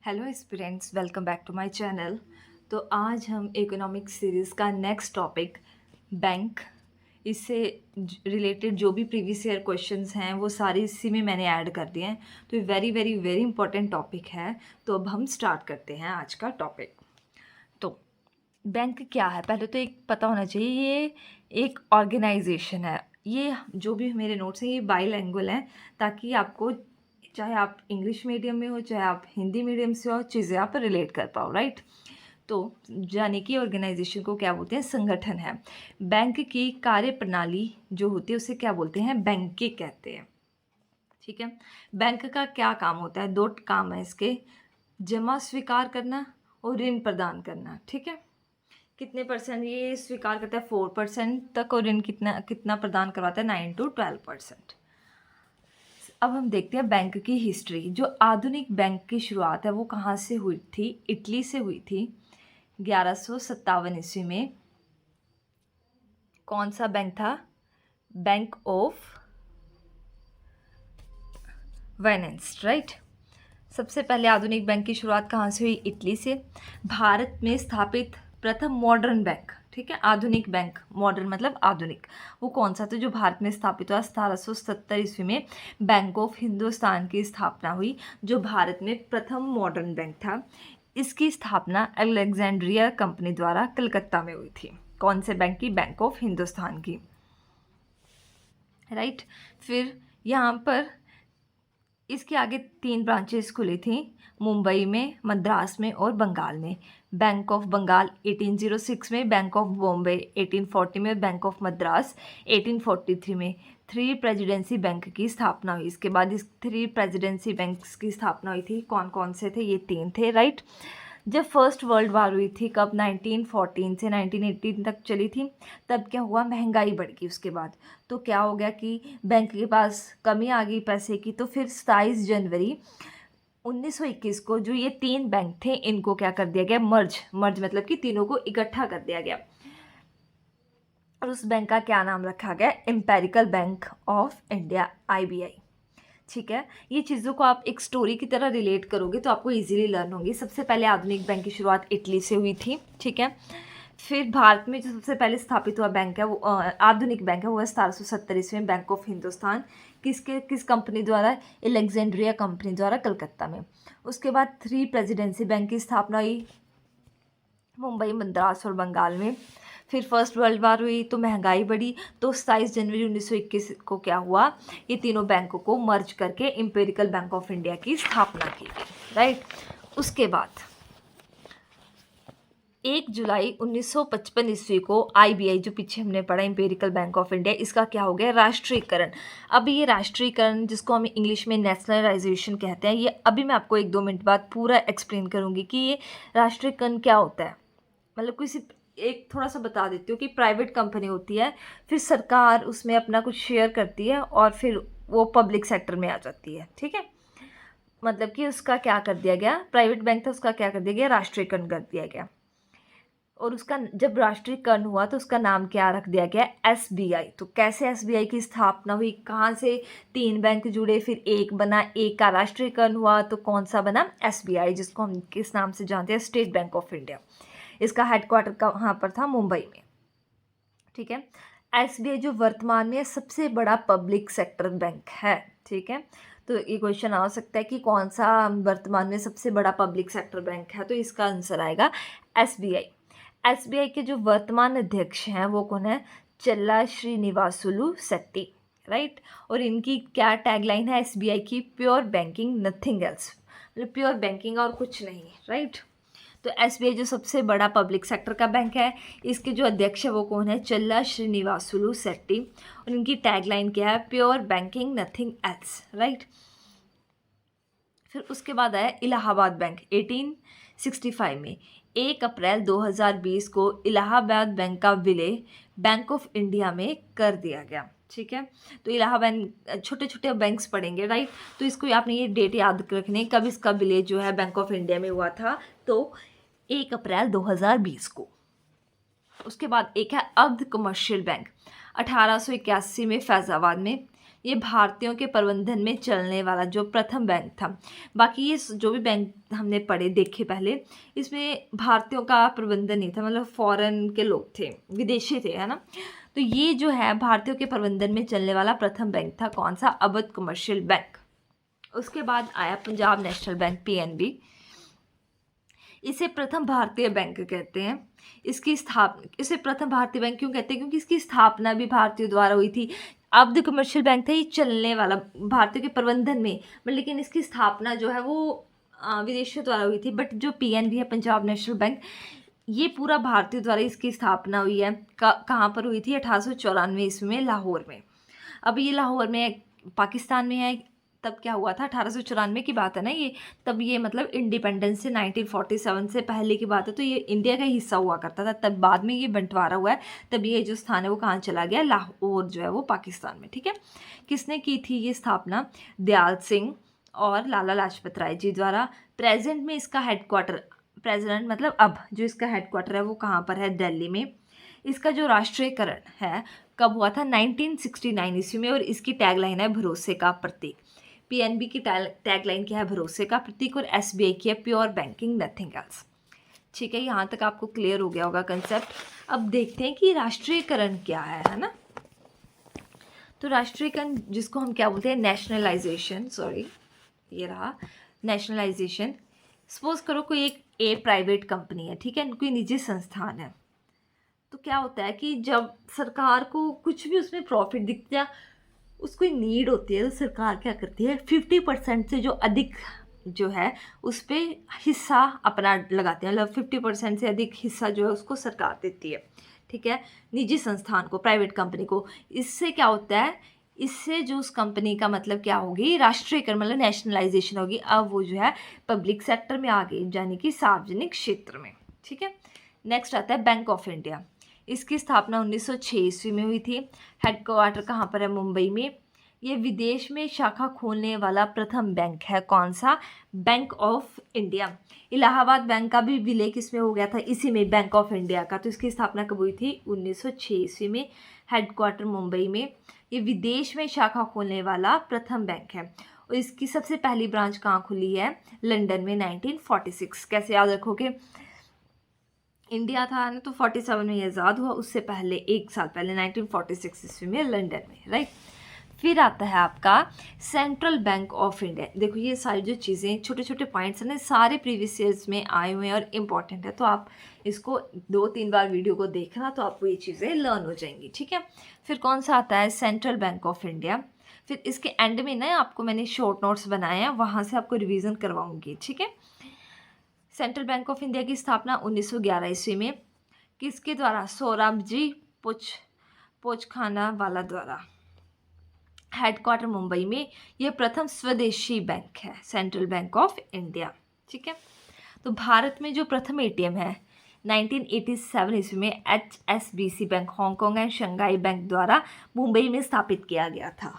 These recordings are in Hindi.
Hello aspirants, welcome back to my channel. तो आज हम इकोनॉमिक्स सीरीज़ का नेक्स्ट टॉपिक बैंक, इससे रिलेटेड जो भी प्रीवियस ईयर क्वेश्चंस हैं वो सारे इसी में मैंने ऐड कर दिए हैं। तो ये very very very important topic है। तो अब हम स्टार्ट करते हैं आज का टॉपिक। तो बैंक क्या है, पहले तो एक पता होना चाहिए, ये एक ऑर्गेनाइजेशन है। ये जो भी मेरे नोट्स हैं ये बाईलैंग्वेज हैं, ताकि आपको चाहे आप इंग्लिश मीडियम में हो चाहे आप हिंदी मीडियम से हो, चीज़ें आप रिलेट कर पाओ, राइट। तो यानी कि ऑर्गेनाइजेशन को क्या बोलते हैं, संगठन है। बैंक की कार्य प्रणाली जो होती है उसे क्या बोलते हैं, बैंकिंग कहते हैं। ठीक है, बैंक का क्या काम होता है, दो काम है इसके, जमा स्वीकार करना और ऋण प्रदान करना। ठीक है, कितने परसेंट ये स्वीकार करता है, 4% तक, और ऋण कितना कितना प्रदान करवाता है, 9 to 12%। अब हम देखते हैं बैंक की हिस्ट्री। जो आधुनिक बैंक की शुरुआत है वो कहाँ से हुई थी, इटली से हुई थी 1157 ईस्वी में। कौन सा बैंक था, बैंक ऑफ वेनेस, राइट। सबसे पहले आधुनिक बैंक की शुरुआत कहाँ से हुई, इटली से। भारत में स्थापित प्रथम मॉडर्न बैंक, ठीक है, आधुनिक बैंक, मॉडर्न मतलब आधुनिक, वो कौन सा था जो भारत में स्थापित हुआ, 1770 ईस्वी में बैंक ऑफ हिंदुस्तान की स्थापना हुई, जो भारत में प्रथम मॉडर्न बैंक था। इसकी स्थापना अलेक्जेंड्रिया कंपनी द्वारा कलकत्ता में हुई थी। कौन से बैंक की, बैंक ऑफ हिंदुस्तान की, राइट। फिर यहाँ पर इसके आगे 3 ब्रांचेस खुली थी, मुंबई में, मद्रास में और बंगाल में। बैंक ऑफ बंगाल 1806 में, बैंक ऑफ बॉम्बे 1840 में, बैंक ऑफ मद्रास 1843 में। 3 प्रेसिडेंसी बैंक की स्थापना हुई। इसके बाद इस 3 प्रेसिडेंसी बैंक्स की स्थापना हुई थी। कौन कौन से थे, ये 3 थे, राइट। जब फर्स्ट वर्ल्ड वार हुई थी, कब, 1914 से 1918 तक चली थी, तब क्या हुआ, महंगाई बढ़ गई उसके बाद। तो क्या हो गया कि बैंक के पास कमी आ गई पैसे की। तो फिर 27 जनवरी 1921 को जो ये 3 बैंक थे इनको क्या कर दिया गया, मर्ज मतलब कि तीनों को इकट्ठा कर दिया गया। और उस बैंक का क्या नाम रखा गया, empirical bank of India, IBI। ठीक है, ये चीज़ों को आप एक स्टोरी की तरह रिलेट करोगे तो आपको इजीली लर्न होगी। सबसे पहले आधुनिक बैंक की शुरुआत इटली से हुई थी, ठीक है। फिर भारत में जो सबसे पहले स्थापित हुआ बैंक है वो आधुनिक बैंक है, वो है 1770 ईस्वी में, बैंक ऑफ हिंदुस्तान। किस कंपनी द्वारा, एलेक्जेंड्रिया कंपनी द्वारा, कलकत्ता में। उसके बाद 3 प्रेसिडेंसी बैंक की स्थापना हुई, मुंबई, मद्रास और बंगाल में। फिर फर्स्ट वर्ल्ड वार हुई तो महंगाई बढ़ी, तो 27 जनवरी 1921 को क्या हुआ, ये तीनों बैंकों को मर्ज करके एम्पेरिकल बैंक ऑफ इंडिया की स्थापना की गई, राइट। उसके बाद 1 जुलाई 1955 ईस्वी को IBI, जो पीछे हमने पढ़ा एम्पेरिकल बैंक ऑफ इंडिया, इसका क्या हो गया, राष्ट्रीयकरण। अभी ये राष्ट्रीयकरण, जिसको हम इंग्लिश में नेशनलाइजेशन कहते हैं, ये अभी मैं आपको 1-2 मिनट बाद पूरा एक्सप्लेन करूँगी कि ये राष्ट्रीयकरण क्या होता है। मतलब किसी एक थोड़ा सा बता देती हूँ कि प्राइवेट कंपनी होती है, फिर सरकार उसमें अपना कुछ शेयर करती है और फिर वो पब्लिक सेक्टर में आ जाती है, ठीक है। मतलब कि उसका क्या कर दिया गया, प्राइवेट बैंक था उसका क्या कर दिया गया, राष्ट्रीयकरण कर दिया गया। और उसका जब राष्ट्रीयकरण हुआ तो उसका नाम क्या रख दिया गया, SBI। तो कैसे SBI की स्थापना हुई, कहाँ से 3 बैंक जुड़े, फिर एक बना, एक का राष्ट्रीयकरण हुआ, तो कौन सा बना, SBI, जिसको हम किस नाम से जानते हैं, स्टेट बैंक ऑफ इंडिया। इसका हेडक्वार्टर कहाँ पर था, मुंबई में, ठीक है। SBI जो वर्तमान में सबसे बड़ा पब्लिक सेक्टर बैंक है, ठीक है। तो ये क्वेश्चन आ सकता है कि कौन सा वर्तमान में सबसे बड़ा पब्लिक सेक्टर बैंक है, तो इसका आंसर आएगा SBI। SBI के जो वर्तमान अध्यक्ष हैं वो कौन है, चल्ला श्रीनिवासुलु शेट्टी, राइट। और इनकी क्या टैगलाइन है SBI की, प्योर बैंकिंग नथिंग एल्स, मतलब प्योर बैंकिंग और कुछ नहीं, राइट। तो SBI जो सबसे बड़ा पब्लिक सेक्टर का बैंक है, इसके जो अध्यक्ष है वो कौन है, चल्ला श्रीनिवासुलु शेट्टी। और इनकी टैगलाइन क्या है, pure banking nothing else, right. फिर उसके बाद आया इलाहाबाद बैंक 1865 में। 1 अप्रैल 2020 को इलाहाबाद बैंक का विलय बैंक ऑफ इंडिया में कर दिया गया, ठीक है। तो इलाहाबाद, छोटे छोटे बैंक्स पढ़ेंगे, राइट। तो इसको आपने ये डेट याद रखनी, कब इसका विलय जो है बैंक ऑफ इंडिया में हुआ था, तो 1 अप्रैल 2020 को। उसके बाद एक है अब्ध कमर्शियल बैंक 1881 में फैज़ाबाद में। ये भारतीयों के प्रबंधन में चलने वाला जो प्रथम बैंक था। बाकी ये जो भी बैंक हमने पढ़े देखे पहले, इसमें भारतीयों का प्रबंधन नहीं था, मतलब फॉरेन के लोग थे, विदेशी थे, है ना। तो ये जो है भारतीयों के प्रबंधन में चलने वाला प्रथम बैंक था, कौन सा? Awadh commercial bank. उसके बाद आया पंजाब नेशनल बैंक, पीएनबी। इसे प्रथम भारतीय बैंक कहते हैं। इसे प्रथम भारतीय बैंक क्यों कहते हैं? क्योंकि इसकी स्थापना भी भारतीयों द्वारा हुई थी। अवध कमर्शियल बैंक था, ये चलने वाला भारतीयों के प्रबंधन में, लेकिन इसकी स्थापना जो है वो विदेशियों द्वारा हुई थी। बट जो पीएनबी है, पंजाब नेशनल बैंक, ये पूरा भारतीयों द्वारा इसकी स्थापना हुई है। कहाँ पर हुई थी? 1894 ईस्वी में, लाहौर में। अब ये लाहौर में पाकिस्तान में है। तब क्या हुआ था? 1894 की बात है ना ये। तब ये मतलब इंडिपेंडेंस से 1947 से पहले की बात है, तो ये इंडिया का हिस्सा हुआ करता था। तब बाद में ये बंटवारा हुआ है, तब ये जो स्थान है वो कहाँ चला गया? लाहौर जो है वो पाकिस्तान में। ठीक है। किसने की थी ये स्थापना? दयाल सिंह और लाला लाजपत राय जी द्वारा। प्रेजेंट में इसका हेडक्वार्टर, प्रेजेंट मतलब अब जो इसका हेडक्वार्टर है वो कहाँ पर है? दिल्ली में। इसका जो राष्ट्रीयकरण है कब हुआ था? 1969 ईस्वी में। और इसकी टैगलाइन है भरोसे का प्रतीक। पीएनबी की टैगलाइन क्या है? भरोसे का प्रतीक। और एसबीआई की है प्योर बैंकिंग, नथिंग एल्स। ठीक है, यहाँ तक आपको क्लियर हो गया होगा कंसेप्ट। अब देखते हैं कि राष्ट्रीयकरण क्या है ना। तो राष्ट्रीयकरण जिसको हम क्या बोलते हैं? नेशनलाइजेशन। सॉरी, ये रहा नेशनलाइजेशन। सपोज करो कोई एक प्राइवेट कंपनी है, ठीक है, कोई निजी संस्थान है। तो क्या होता है कि जब सरकार को कुछ भी उसमें प्रॉफिट दिखता है, उसको नीड होती है, तो सरकार क्या करती है? 50% से जो अधिक जो है उस पर हिस्सा अपना लगाते हैं। मतलब 50% से अधिक हिस्सा जो है उसको सरकार देती है। ठीक है, निजी संस्थान को, प्राइवेट कंपनी को। इससे क्या होता है? इससे जो उस कंपनी का मतलब क्या होगी? राष्ट्रीयकरण, मतलब नेशनलाइजेशन होगी। अब वो जो है पब्लिक सेक्टर में आ गई, यानी कि सार्वजनिक क्षेत्र में। ठीक है। नेक्स्ट आता है बैंक ऑफ इंडिया। इसकी स्थापना 1906 ईस्वी में हुई थी। हेडक्वार्टर कहाँ पर है? मुंबई में। ये विदेश में शाखा खोलने वाला प्रथम बैंक है, कौन सा? Bank of India. Allahabad bank का भी विलय किसमें हो गया था? इसी में, बैंक ऑफ इंडिया का। तो इसकी स्थापना कब हुई थी? 1906 ईस्वी में। हेडक्वार्टर मुंबई में। ये विदेश में शाखा खोलने वाला प्रथम बैंक है। और इसकी सबसे पहली ब्रांच कहाँ खुली है? लंदन में, 1946। कैसे याद रखोगे? इंडिया था ना, तो 47 में आज़ाद हुआ, उससे पहले 1 साल पहले 1946 ईस्वी में लंदन में, राइट। फिर आता है आपका सेंट्रल बैंक ऑफ इंडिया। देखो ये सारी जो चीज़ें, छोटे छोटे पॉइंट्स हैं ना, सारे प्रीवियस ईयर्स में आए हुए हैं और इम्पॉर्टेंट है। तो आप इसको 2-3 बार वीडियो को देखना, तो आपको ये चीज़ें लर्न हो जाएंगी। ठीक है। फिर कौन सा आता है? Central bank of India. फिर इसके एंड में ना आपको मैंने शॉर्ट नोट्स बनाए हैं, वहाँ से आपको रिविज़न करवाऊँगी। ठीक है। सेंट्रल बैंक ऑफ इंडिया की स्थापना 1911 ईस्वी में किसके द्वारा? सोराबजी पोचखाना वाला द्वारा। हेडक्वार्टर मुंबई में। यह प्रथम स्वदेशी बैंक है, सेंट्रल बैंक ऑफ इंडिया। ठीक है। तो भारत में जो प्रथम एटीएम है 1987 ईस्वी में HSBC bank, Hong Kong and Shanghai bank द्वारा मुंबई में स्थापित किया गया था।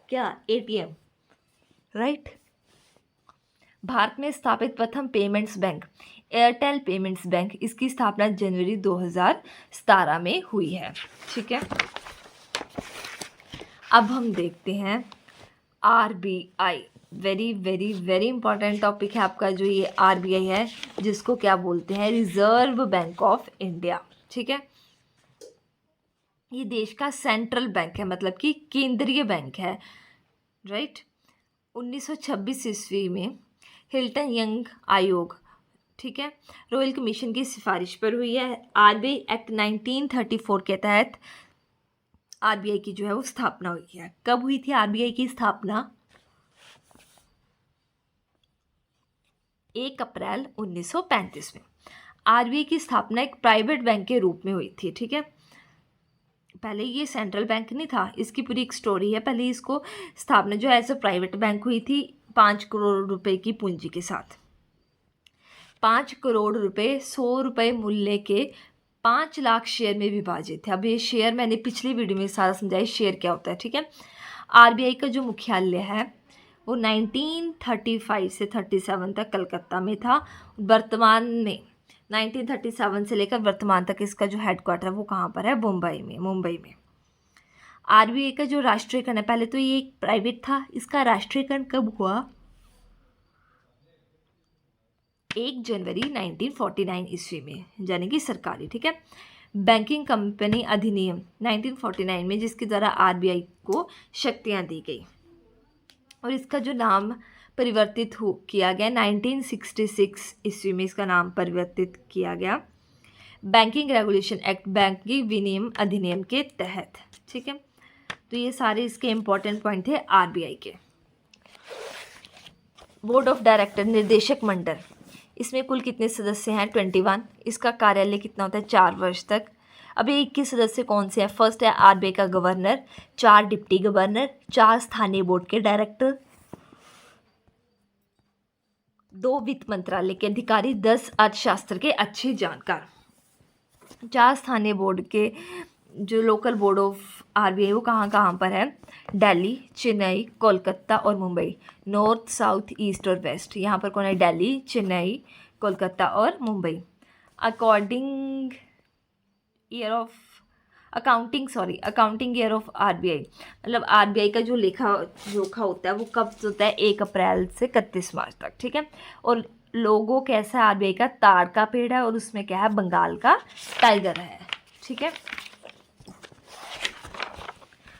क्या? ATM, right. भारत में स्थापित प्रथम payments bank Airtel payments bank. इसकी स्थापना जनवरी 2017 में हुई है। ठीक है। अब हम देखते हैं RBI. Very very very important topic है आपका जो ये आरबीआई है, जिसको क्या बोलते हैं? Reserve bank of India. ठीक है। ये देश का सेंट्रल बैंक है, मतलब कि केंद्रीय बैंक है, राइट। 1926 ईस्वी में हिल्टन यंग आयोग, ठीक है, रॉयल कमीशन की सिफारिश पर हुई है। आरबीआई एक्ट 1934 के तहत आरबीआई की जो है वो स्थापना हुई है। कब हुई थी आरबीआई की स्थापना? 1 अप्रैल 1935 में। आरबीआई की स्थापना एक प्राइवेट बैंक के रूप में हुई थी। ठीक है। पहले ये सेंट्रल बैंक नहीं था, इसकी पूरी एक स्टोरी है। पहले इसको स्थापना जो है एज अ प्राइवेट बैंक हुई थी 5 करोड़ रुपए की पूंजी के साथ। 5 करोड़ रुपए 100 रुपये मूल्य के 5 लाख शेयर में विभाजित थे। अब ये शेयर मैंने पिछली वीडियो में सारा समझाया शेयर क्या होता है। ठीक है। आरबीआई का जो मुख्यालय है वो 1935 से 37 तक कलकत्ता में था। वर्तमान में 1937 से लेकर वर्तमान तक इसका जो हेडक्वार्टर है वो कहाँ पर है? मुंबई में। आरबीआई का जो राष्ट्रीयकरण है, पहले तो ये एक प्राइवेट था, इसका राष्ट्रीयकरण कब हुआ? 1 जनवरी 1949 ईस्वी में, यानी कि सरकारी, ठीक है। बैंकिंग कंपनी अधिनियम 1949 में, जिसके द्वारा आरबीआई को शक्तियां दी गई, और इसका जो नाम परिवर्तित हो किया गया 1966 ईस्वी में, इसका नाम परिवर्तित किया गया बैंकिंग रेगुलेशन एक्ट, बैंकिंग विनियम अधिनियम के तहत, ठीक है। तो ये सारे इसके इम्पोर्टेंट पॉइंट थे आरबीआई के। बोर्ड ऑफ डायरेक्टर, निर्देशक मंडल, इसमें कुल कितने सदस्य हैं? 21। इसका कार्यालय कितना होता है? 4 वर्ष तक। अब ये 21 सदस्य कौन से हैं? फर्स्ट है आरबीआई का गवर्नर, 4 डिप्टी गवर्नर, 4 स्थानीय बोर्ड के डायरेक्टर, 2 वित्त मंत्रालय के अधिकारी, 10 अर्थशास्त्र के अच्छे जानकार। 4 स्थानीय बोर्ड के जो लोकल बोर्ड ऑफ आरबीआई वो कहाँ कहाँ पर है? दिल्ली, चेन्नई, कोलकाता और मुंबई। नॉर्थ, साउथ, ईस्ट और वेस्ट, यहाँ पर कौन है? दिल्ली, चेन्नई, कोलकाता और Mumbai. According year of accounting year of RBI, मतलब आरबीआई का जो लेखा जोखा होता है वो कब होता है? 1 अप्रैल से 31 मार्च तक, ठीक है। और लोगो कैसा है आरबीआई का? ताड़ का पेड़ है, और उसमें क्या है? बंगाल का टाइगर है, ठीक है।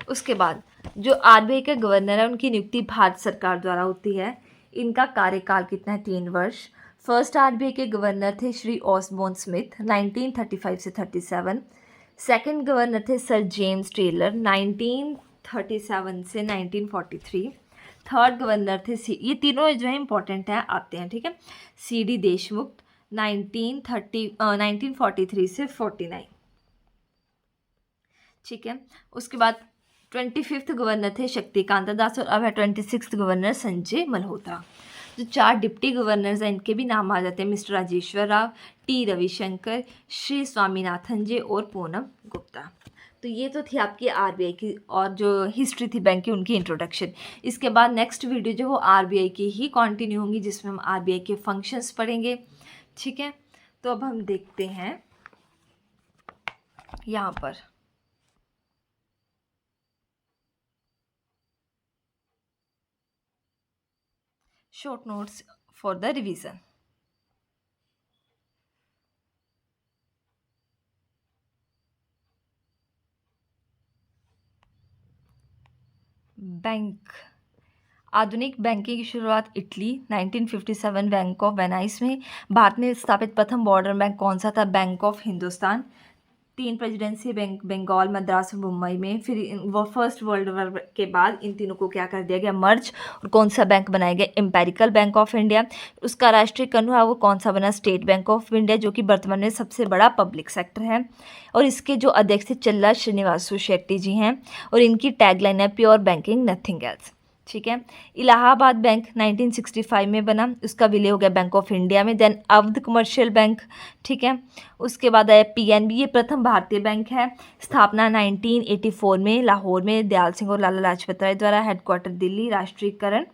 उसके बाद जो आरबीआई के गवर्नर है उनकी नियुक्ति भारत सरकार द्वारा होती है। इनका कार्यकाल कितना है? 3 वर्ष। फर्स्ट आरबीआई के गवर्नर थे श्री ऑसबोर्न स्मिथ, 1935 से 37। सेकंड गवर्नर थे सर जेम्स टेलर, 1937 से 1943। थर्ड गवर्नर थे ये तीनों जो है इंपॉर्टेंट हैं, आते हैं, ठीक है। सीडी देशमुख, 1943 से 49, ठीक है। उसके बाद 25th गवर्नर थे शक्तिकांत दास, और अब है 26th गवर्नर संजय मल्होत्रा। जो 4 डिप्टी गवर्नर्स हैं इनके भी नाम आ जाते हैं, मिस्टर राजेश्वर राव, टी रविशंकर, श्री स्वामीनाथन जी और पूनम गुप्ता। तो ये तो थी आपकी आरबीआई की, और जो हिस्ट्री थी बैंक की उनकी इंट्रोडक्शन। इसके बाद नेक्स्ट वीडियो जो वो आरबीआई की ही कंटिन्यू होंगी, जिसमें हम आरबीआई के फंक्शंस पढ़ेंगे, ठीक है। तो अब हम देखते हैं यहाँ पर short notes for the revision. Bank, आधुनिक बैंकिंग की शुरुआत इटली, 1957 बैंक ऑफ वेनाइस में। भारत में स्थापित प्रथम बॉर्डर बैंक कौन सा था? Bank of Hindustan. 3 presidency bank Bengal, Madras और मुंबई में। फिर वो फर्स्ट वर्ल्ड वॉर के बाद इन तीनों को क्या कर दिया गया? मर्ज, और कौन सा बैंक बनाया गया? Empirical bank of India. उसका राष्ट्रीयकरण हुआ वो कौन सा बना? स्टेट बैंक ऑफ इंडिया, जो कि वर्तमान में सबसे बड़ा पब्लिक सेक्टर है। और इसके जो अध्यक्ष थे चल्ला श्रीनिवासु शेट्टी जी हैं, और इनकी टैगलाइन है प्योर बैंकिंग नथिंग एल्स, ठीक है। इलाहाबाद बैंक 1965 में बना, उसका विलय हो गया बैंक ऑफ इंडिया में। देन अवध कमर्शियल बैंक, ठीक है। उसके बाद आया पीएनबी, ये प्रथम भारतीय बैंक है, स्थापना 1984 में लाहौर में दयाल सिंह और लाला लाजपत राय द्वारा, हेडक्वार्टर दिल्ली, राष्ट्रीयकरण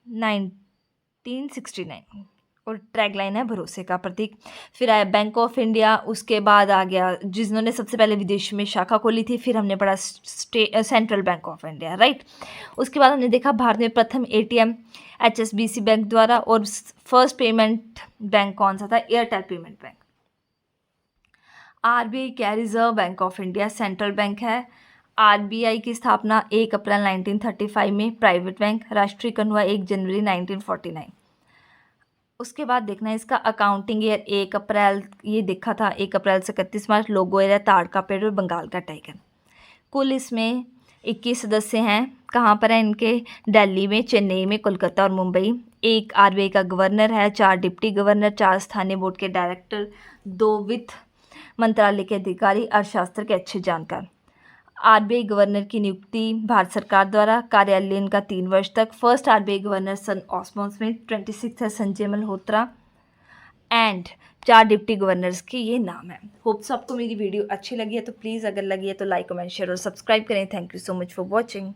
1969, और टैगलाइन है भरोसे का प्रतीक। फिर आया बैंक ऑफ इंडिया, उसके बाद आ गया जिन्होंने सबसे पहले विदेश में शाखा खोली थी, फिर हमने पढ़ा central bank of India, right. उसके बाद हमने देखा भारत में प्रथम एटीएम एचएसबीसी बैंक द्वारा, और फर्स्ट पेमेंट बैंक कौन सा था? Airtel payment bank. आरबीआई क्या? Reserve bank of India, central bank है। आरबीआई की स्थापना 1 अप्रैल 1935 में, प्राइवेट बैंक, राष्ट्रीयकरण हुआ 1 जनवरी 1949। उसके बाद देखना है इसका अकाउंटिंग ईयर 1 अप्रैल, ये देखा था 1 अप्रैल से 31 मार्च। लोगो एरिया ताड़ का पेड़ और बंगाल का टाइगर। कुल इसमें 21 सदस्य हैं, कहाँ पर है इनके? दिल्ली में, चेन्नई में, कोलकाता और मुंबई। 1 आरबीआई का गवर्नर है, 4 डिप्टी गवर्नर, 4 स्थानीय बोर्ड के डायरेक्टर, 2 वित्त मंत्रालय के अधिकारी, अर्थशास्त्र के अच्छे जानकार। आरबीआई गवर्नर की नियुक्ति भारत सरकार द्वारा, कार्यालय इनका 3 वर्ष तक। फर्स्ट आरबीआई गवर्नर सन ऑस्बोर्न स्मिथ, 26 है Sanjay Malhotra, and 4 deputy governors के ये नाम है। होप्स आपको मेरी वीडियो अच्छी लगी है, तो प्लीज़ अगर लगी है तो लाइक कमेंट शेयर और सब्सक्राइब करें। Thank you so much for watching.